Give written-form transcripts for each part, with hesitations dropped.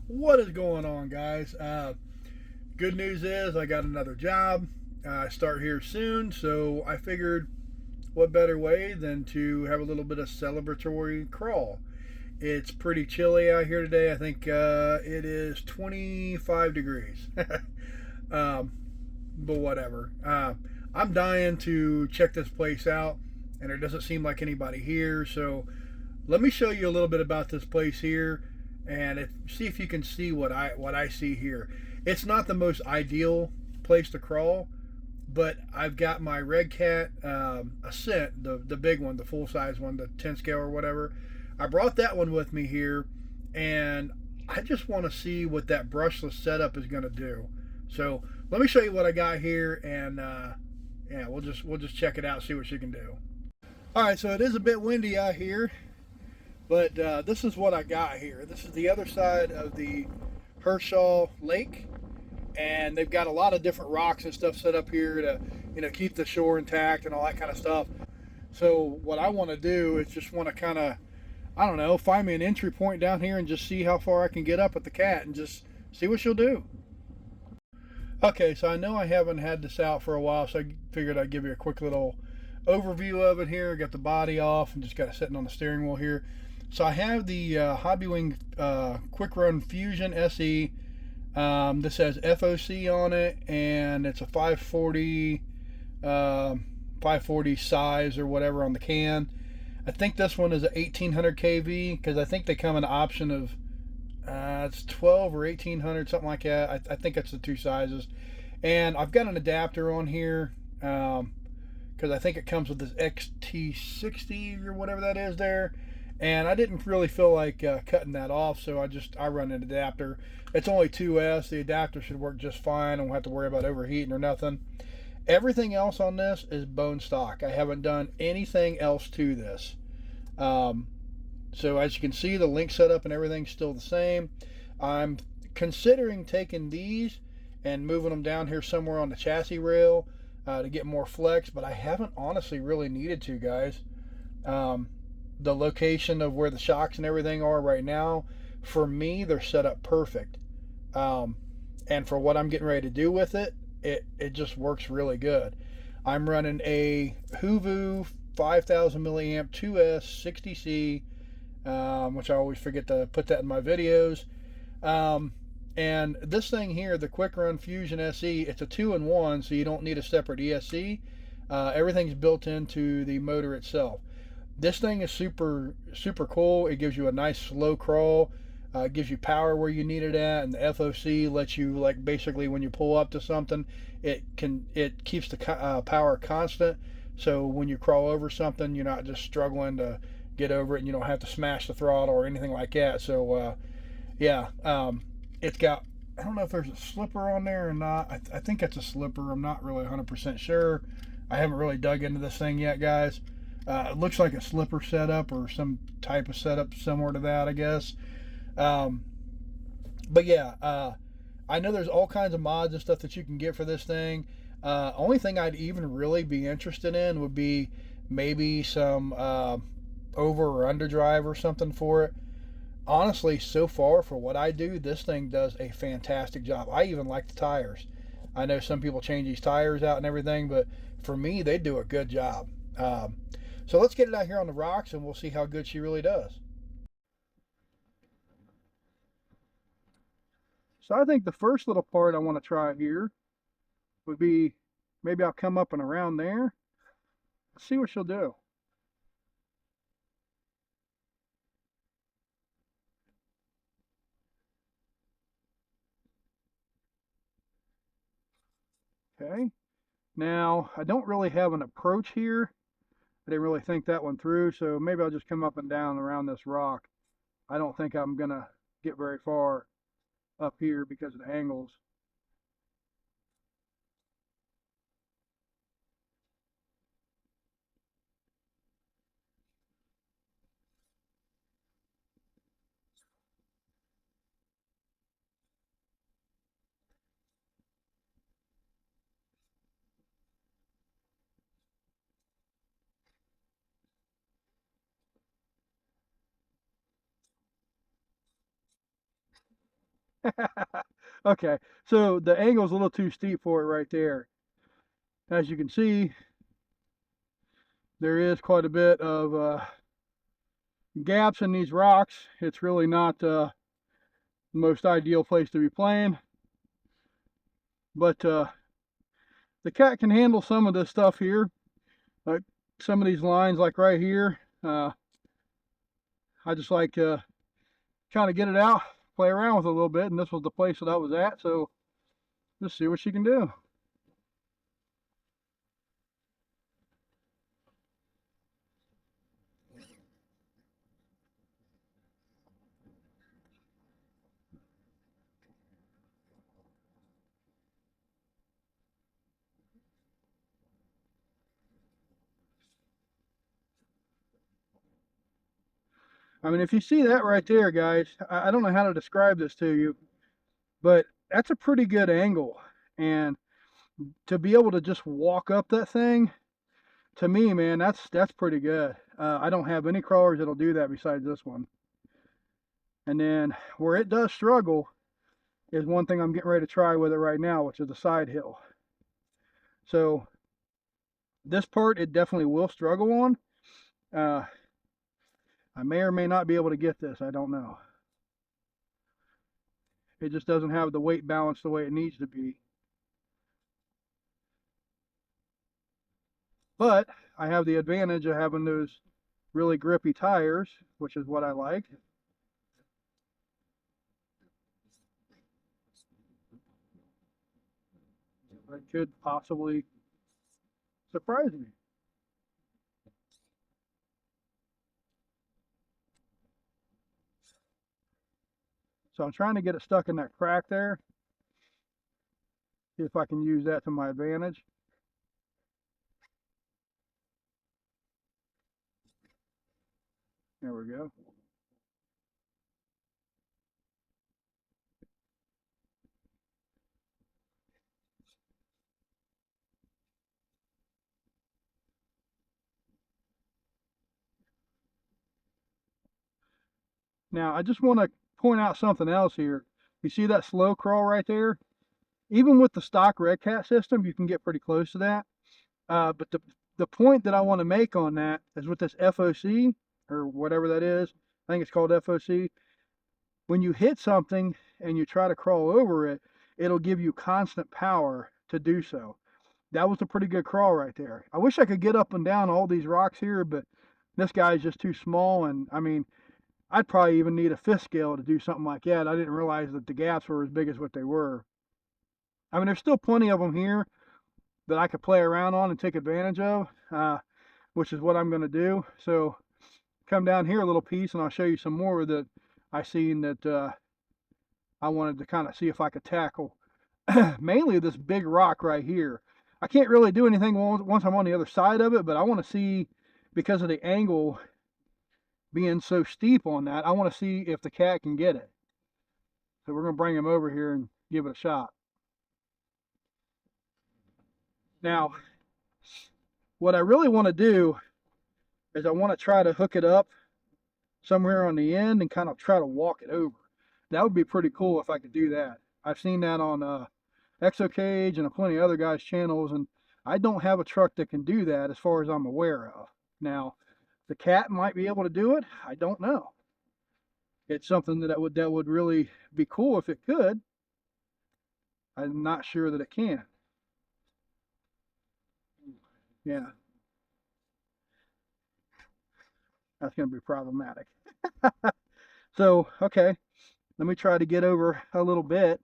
What is going on, guys? Good news is I got another job. I start here soon, so I figured what better way than to have a little bit of celebratory crawl. It's pretty chilly out here today. I think it is 25 degrees. But whatever. I'm dying to check this place out, and there doesn't seem like anybody here. So let me show you a little bit about this place here, and see if you can see what I see here. It's not the most ideal place to crawl, but I've got my Redcat Ascent, the big one, the full size one, the 10 scale or whatever. I brought that one with me here, and I just want to see what that brushless setup is going to do. So let me show you what I got here, and yeah, we'll just check it out, see what she can do. All right, so it is a bit windy out here, but this is what I got here. This is the other side of the Harsha Lake, and they've got a lot of different rocks and stuff set up here to keep the shore intact and all that kind of stuff. So what I want to do is just want to kind of, I don't know, find me an entry point down here and just see how far I can get up with the cat and just see what she'll do. Okay, so I know I haven't had this out for a while, so I figured I'd give you a quick little overview of it here. I got the body off and just got it sitting on the steering wheel here. So I have the Hobbywing Quick Run Fusion SE. This has FOC on it, and it's a 540 size or whatever on the can. I think this one is a 1800 kV, because I think they come in an option of it's 12 or 1800, something like that. I think it's the two sizes. And I've got an adapter on here because I think it comes with this XT60 or whatever that is there. And I didn't really feel like cutting that off, so I run an adapter. It's only 2S. The adapter should work just fine. I don't have to worry about overheating or nothing. Everything else on this is bone stock. I haven't done anything else to this. So as you can see, the link setup and everything's still the same. I'm considering taking these and moving them down here somewhere on the chassis rail to get more flex, but I haven't honestly really needed to, guys. The location of where the shocks and everything are right now, for me, they're set up perfect. And for what I'm getting ready to do with it, it just works really good. I'm running a Hoovu 5000 milliamp 2S 60C, which I always forget to put that in my videos. And this thing here, the Quick Run Fusion SE, it's a 2-in-1, so you don't need a separate ESC. Everything's built into the motor itself. This thing is super cool. It gives you a nice slow crawl. It gives you power where you need it at, and the FOC lets you, like, basically when you pull up to something, it keeps the power constant. So when you crawl over something, you're not just struggling to get over it, and you don't have to smash the throttle or anything like that. So yeah, it's got, I don't know if there's a slipper on there or not. I think it's a slipper. I'm not really 100% sure. I haven't really dug into this thing yet, guys. It looks like a slipper setup or some type of setup similar to that, I guess. But yeah, I know there's all kinds of mods and stuff that you can get for this thing. Only thing I'd even really be interested in would be maybe some over or under drive or something for it. Honestly, so far for what I do, this thing does a fantastic job. I even like the tires. I know some people change these tires out and everything, but for me, they do a good job. So let's get it out here on the rocks, and we'll see how good she really does. So I think the first little part I want to try here would be, maybe I'll come up and around there. Let's see what she'll do. Okay. Now, I don't really have an approach here. I didn't really think that one through, so maybe I'll just come up and down around this rock. I don't think I'm going to get very far up here because of the angles. Okay, so the angle's a little too steep for it right there. As you can see, there is quite a bit of gaps in these rocks. It's really not the most ideal place to be playing, but the cat can handle some of this stuff here. Like some of these lines, like right here, I just like to kind of get it out, play around with it a little bit, and this was the place that I was at, so just see what she can do. I mean, if you see that right there, guys, I don't know how to describe this to you, but that's a pretty good angle. And to be able to just walk up that thing, to me, man, that's pretty good. I don't have any crawlers that'll do that besides this one. And then where it does struggle is one thing I'm getting ready to try with it right now, which is the side hill. So this part, it definitely will struggle on. Uh, I may or may not be able to get this. I don't know. It just doesn't have the weight balance the way it needs to be. But I have the advantage of having those really grippy tires, which is what I like. That could possibly surprise me. So I'm trying to get it stuck in that crack there. See if I can use that to my advantage. There we go. Now I just want to point out something else here. You see that slow crawl right there? Even with the stock Redcat system, you can get pretty close to that. But the point that I want to make on that is with this FOC, or whatever that is, I think it's called FOC. When you hit something and you try to crawl over it, it'll give you constant power to do so. That was a pretty good crawl right there. I wish I could get up and down all these rocks here, but this guy is just too small. And I mean, I'd probably even need a fifth scale to do something like that. I didn't realize that the gaps were as big as what they were. I mean, there's still plenty of them here that I could play around on and take advantage of, which is what I'm going to do. So come down here a little piece and I'll show you some more that I seen that I wanted to kind of see if I could tackle. Mainly this big rock right here. I can't really do anything once I'm on the other side of it, but I want to see, because of the angle being so steep on that, I want to see if the cat can get it. So we're going to bring him over here and give it a shot. Now, what I really want to do is I want to try to hook it up somewhere on the end and kind of try to walk it over. That would be pretty cool if I could do that. I've seen that on ExoCage and plenty of other guys' channels, and I don't have a truck that can do that as far as I'm aware of. Now, the cat might be able to do it. I don't know. It's something that would really be cool if it could. I'm not sure that it can. Yeah, that's going to be problematic. So, okay, let me try to get over a little bit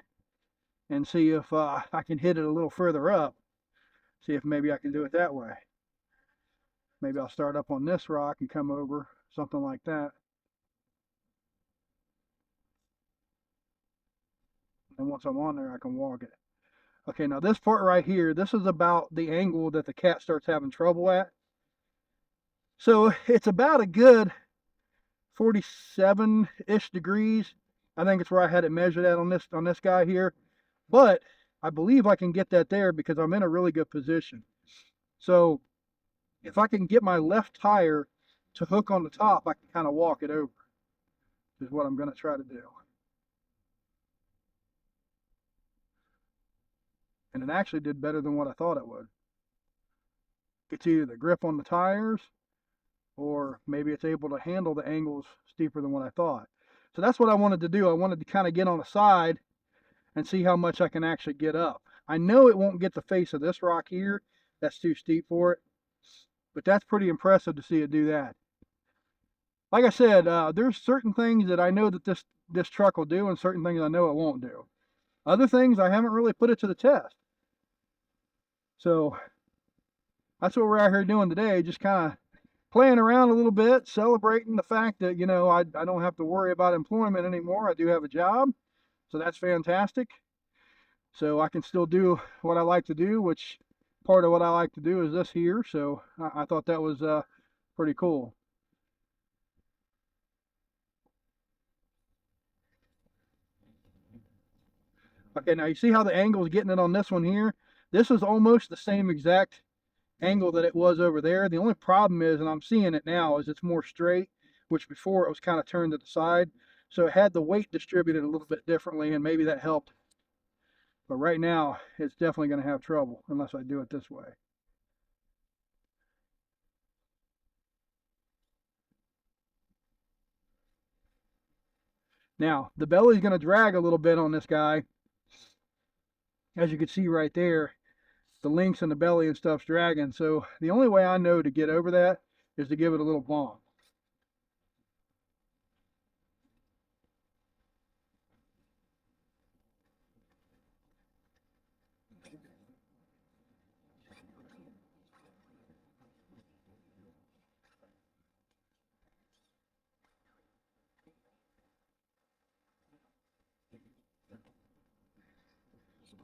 and see if I can hit it a little further up. See if maybe I can do it that way. Maybe I'll start up on this rock and come over, something like that. And once I'm on there, I can walk it. Okay, now this part right here, this is about the angle that the cat starts having trouble at. So it's about a good 47-ish degrees. I think it's where I had it measured at on this guy here. But I believe I can get that there because I'm in a really good position. So if I can get my left tire to hook on the top, I can kind of walk it over, is what I'm going to try to do. and it actually did better than what I thought it would. It's either the grip on the tires, or maybe it's able to handle the angles steeper than what I thought. So that's what I wanted to do. I wanted to kind of get on the side and see how much I can actually get up. I know it won't get the face of this rock here. That's too steep for it. But that's pretty impressive to see it do that. Like I said, there's certain things that I know that this truck will do, and certain things I know it won't do. Other things I haven't really put it to the test. So that's what we're out here doing today, just kind of playing around a little bit, celebrating the fact that, you know, I don't have to worry about employment anymore. I do have a job, so that's fantastic. So I can still do what I like to do, which part of what I like to do is this here. So I thought that was pretty cool. Okay, now you see how the angle is getting it on this one here? This is almost the same exact angle that it was over there. The only problem is, and I'm seeing it now, is it's more straight, which before it was kind of turned to the side. So it had the weight distributed a little bit differently, and maybe that helped. But right now, it's definitely going to have trouble unless I do it this way. Now, the belly's going to drag a little bit on this guy. As you can see right there, the links and the belly and stuff's dragging. So the only way I know to get over that is to give it a little bump.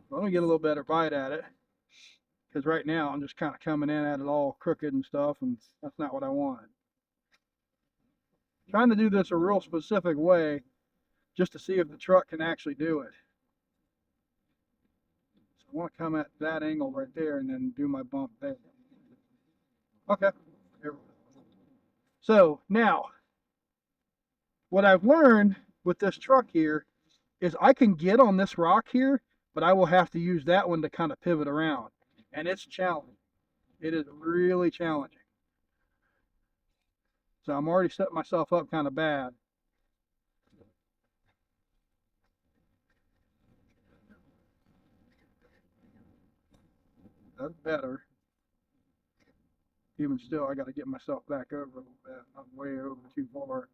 Let me get a little better bite at it, because right now I'm just kind of coming in at it all crooked and stuff, and that's not what I want. Trying to do this a real specific way just to see if the truck can actually do it. So I want to come at that angle right there and then do my bump there. Okay. So now, what I've learned with this truck here is I can get on this rock here, but I will have to use that one to kind of pivot around. And it's challenging. It is really challenging. So I'm already setting myself up kind of bad. That's better. Even still, I got to get myself back over a little bit. I'm way over too far.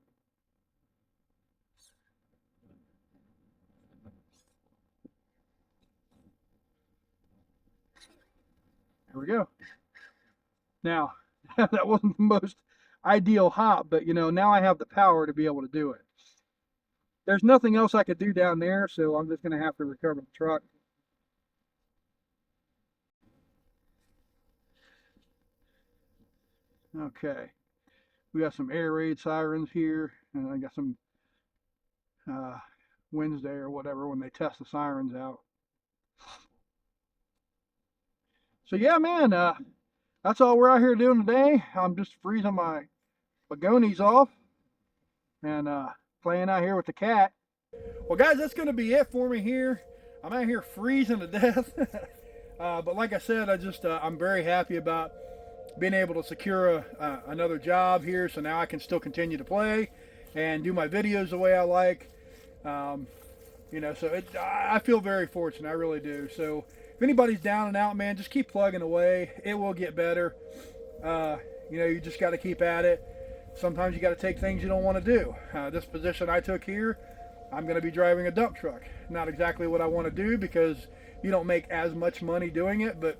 There we go. Now, that wasn't the most ideal hop, but you know, now I have the power to be able to do it. There's nothing else I could do down there, so I'm just going to have to recover the truck. Okay, we got some air raid sirens here, and I got some Wednesday or whatever when they test the sirens out. So yeah, man, that's all we're out here doing today. I'm just freezing my begonias off and playing out here with the cat. Well, guys, that's going to be it for me here. I'm out here freezing to death. But like I said, I'm very happy about being able to secure another job here. So now I can still continue to play and do my videos the way I like. You know, so I feel very fortunate. I really do. So if anybody's down and out, man, just keep plugging away. It will get better. You know, you just got to keep at it. Sometimes you got to take things you don't want to do. This position I took here, I'm going to be driving a dump truck. Not exactly what I want to do because you don't make as much money doing it, but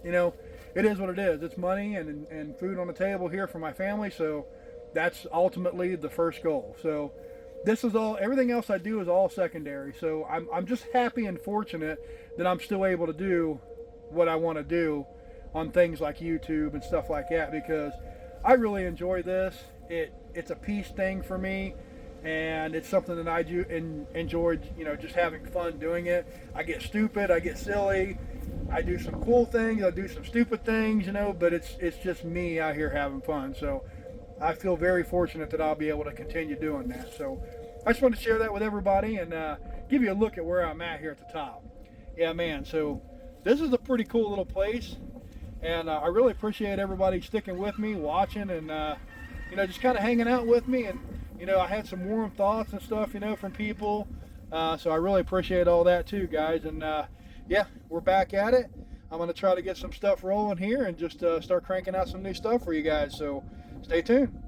you know, it is what it is. It's money and food on the table here for my family, so that's ultimately the first goal. So this is all, everything else I do is all secondary. So I'm just happy and fortunate that I'm still able to do what I want to do on things like YouTube and stuff like that, because I really enjoy this. It's a peace thing for me, and it's something that I do enjoy, you know, just having fun doing it. I get stupid, I get silly, I do some cool things, I do some stupid things, you know, but it's just me out here having fun. So I feel very fortunate that I'll be able to continue doing that. So I just wanted to share that with everybody and give you a look at where I'm at here at the top. Yeah, man, so this is a pretty cool little place, and I really appreciate everybody sticking with me, watching, and you know, just kind of hanging out with me. And you know, I had some warm thoughts and stuff, you know, from people, so I really appreciate all that too, guys. And yeah, we're back at it. I'm going to try to get some stuff rolling here and just start cranking out some new stuff for you guys, so stay tuned.